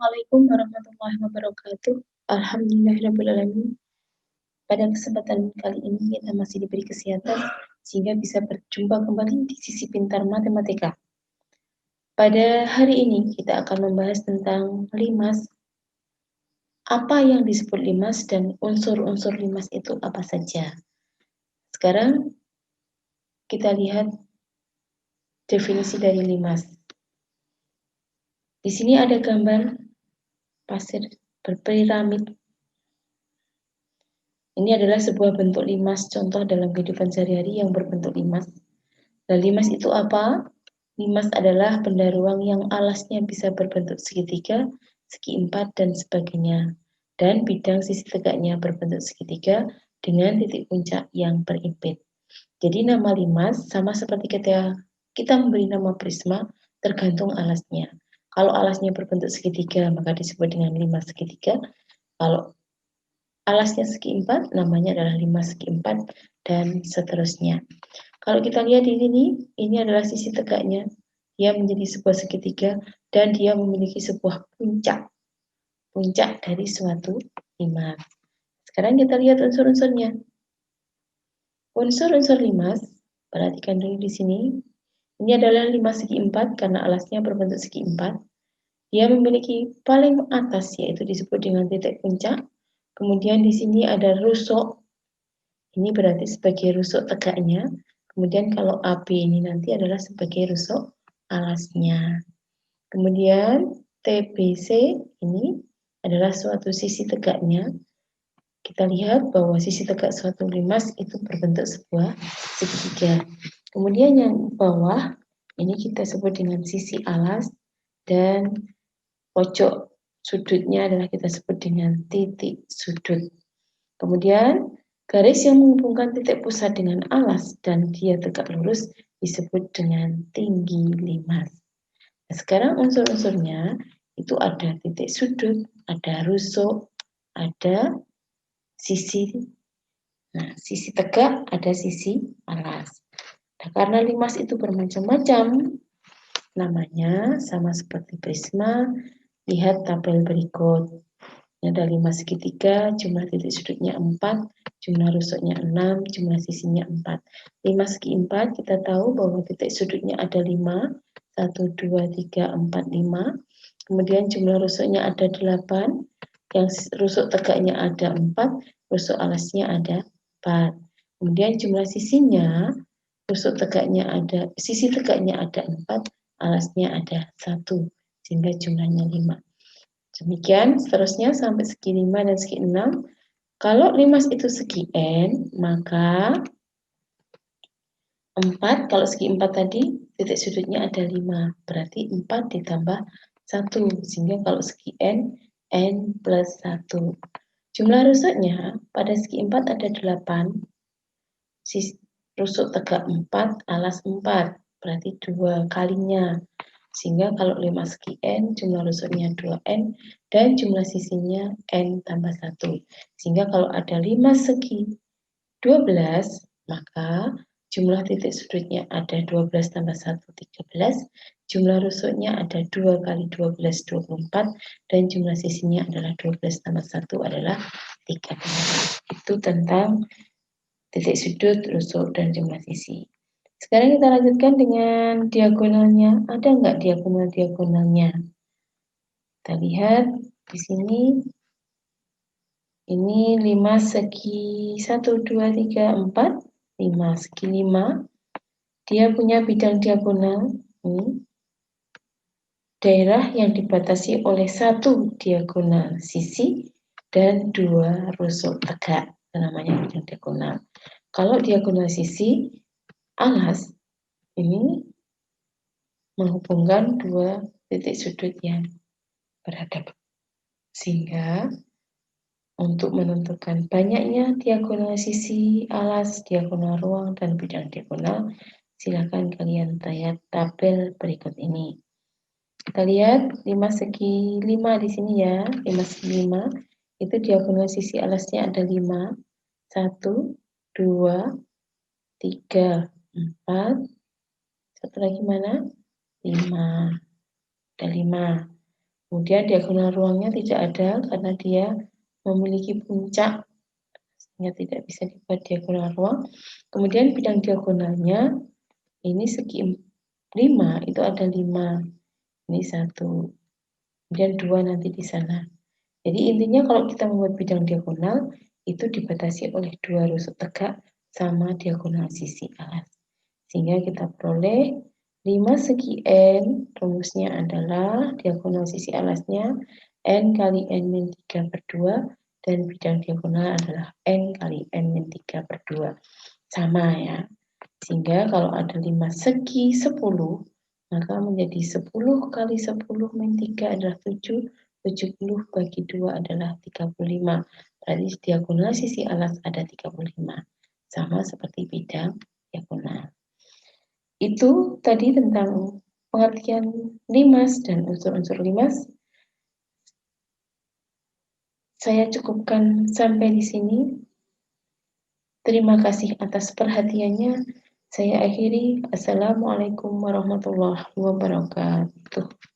Assalamualaikum warahmatullahi wabarakatuh. Alhamdulillahirrahmanirrahim. Pada kesempatan kali ini kita masih diberi kesehatan sehingga bisa berjumpa kembali di Sisi Pintar Matematika. Pada hari ini kita akan membahas tentang limas, apa yang disebut limas dan unsur-unsur limas itu apa saja. Sekarang kita lihat definisi dari limas. Di sini ada gambar pasir berpiramid. Ini adalah sebuah bentuk limas contoh dalam kehidupan sehari-hari yang berbentuk limas. Nah, limas itu apa? Limas adalah benda ruang yang alasnya bisa berbentuk segitiga, segi empat, dan sebagainya. Dan bidang sisi tegaknya berbentuk segitiga dengan titik puncak yang berimpit. Jadi nama limas sama seperti kita memberi nama prisma tergantung alasnya. Kalau alasnya berbentuk segitiga maka disebut dengan limas segitiga. Kalau alasnya segi empat namanya adalah limas segi empat dan seterusnya. Kalau kita lihat di sini, ini adalah sisi tegaknya. Dia menjadi sebuah segitiga dan dia memiliki sebuah puncak. Puncak dari suatu limas. Sekarang kita lihat unsur-unsurnya. Unsur-unsur limas, perhatikan dulu di sini. Ini adalah limas segi empat karena alasnya berbentuk segi empat. Dia memiliki paling atas yaitu disebut dengan titik puncak. Kemudian di sini ada rusuk. Ini berarti sebagai rusuk tegaknya. Kemudian kalau AB ini nanti adalah sebagai rusuk alasnya. Kemudian TBC ini adalah suatu sisi tegaknya. Kita lihat bahwa sisi tegak suatu limas itu berbentuk sebuah segitiga. Kemudian yang bawah ini kita sebut dengan sisi alas dan pojok sudutnya adalah kita sebut dengan titik sudut. Kemudian garis yang menghubungkan titik pusat dengan alas dan dia tegak lurus disebut dengan tinggi limas. Nah, sekarang unsur-unsurnya itu ada titik sudut, ada rusuk, ada sisi. Nah, sisi tegak, ada sisi alas. Nah, karena limas itu bermacam-macam, namanya sama seperti prisma. Lihat tabel berikut. Ini ada limas segitiga, jumlah titik sudutnya 4, jumlah rusuknya 6, jumlah sisinya 4. Limas segi 4 kita tahu bahwa titik sudutnya ada 5, 1, 2, 3, 4, 5. Kemudian jumlah rusuknya ada 8, yang rusuk tegaknya ada 4, rusuk alasnya ada 4. Kemudian jumlah sisinya, sisi tegaknya ada 4, alasnya ada 1, sehingga jumlahnya 5. Demikian seterusnya sampai segi 5 dan segi 6. Kalau limas itu segi N, maka 4, kalau segi 4 tadi titik sudutnya ada 5, berarti 4 ditambah 1, sehingga kalau segi N, N plus 1. Jumlah rusuknya pada segi 4 ada 8, rusuk tegak 4, alas 4, berarti 2 kalinya. Sehingga kalau 5 segi N, jumlah rusuknya 2N, dan jumlah sisinya N tambah 1. Sehingga kalau ada 5 segi 12, maka jumlah titik sudutnya ada 12 tambah 1, 13. Jumlah rusuknya ada 2 kali 12, 24. Dan jumlah sisinya adalah 12 tambah 1 adalah 13. Itu tentang titik sudut, rusuk, dan jumlah sisi. Sekarang kita lanjutkan dengan diagonalnya. Ada nggak diagonal-diagonalnya? Kita lihat di sini. Ini 5 segi 1, 2, 3, 4. 5 segi 5. Dia punya bidang diagonal. Ini. Daerah yang dibatasi oleh 1 diagonal sisi dan 2 rusuk tegak. Itu namanya bidang diagonal. Kalau diagonal sisi, alas ini menghubungkan 2 titik sudut yang berhadapan. Sehingga untuk menentukan banyaknya diagonal sisi, alas, diagonal ruang, dan bidang diagonal, silakan kalian lihat tabel berikut ini. Kita lihat 5 segi 5 di sini ya, 5 segi 5 itu diagonal sisi alasnya ada 5, 1, 2, 3, 4, satu lagi mana? 5, ada 5. Kemudian diagonal ruangnya tidak ada karena dia memiliki puncak sehingga tidak bisa dibuat diagonal ruang. Kemudian bidang diagonalnya ini segi 5 itu ada 5. Ini 1. Kemudian 2 nanti di sana. Jadi intinya kalau kita membuat bidang diagonal itu dibatasi oleh 2 rusuk tegak sama diagonal sisi alas. Sehingga kita peroleh 5 segi N, rumusnya adalah diagonal sisi alasnya N kali N min 3/2 dan bidang diagonal adalah N kali N min 3/2. Sama ya. Sehingga kalau ada 5 segi 10, maka menjadi 10 kali 10 min 3 adalah 7, 70 bagi 2 adalah 35. Berarti diagonal sisi alas ada 35. Sama seperti bidang diagonal. Itu tadi tentang pengertian limas dan unsur-unsur limas. Saya cukupkan sampai di sini. Terima kasih atas perhatiannya. Saya akhiri. Assalamualaikum warahmatullahi wabarakatuh.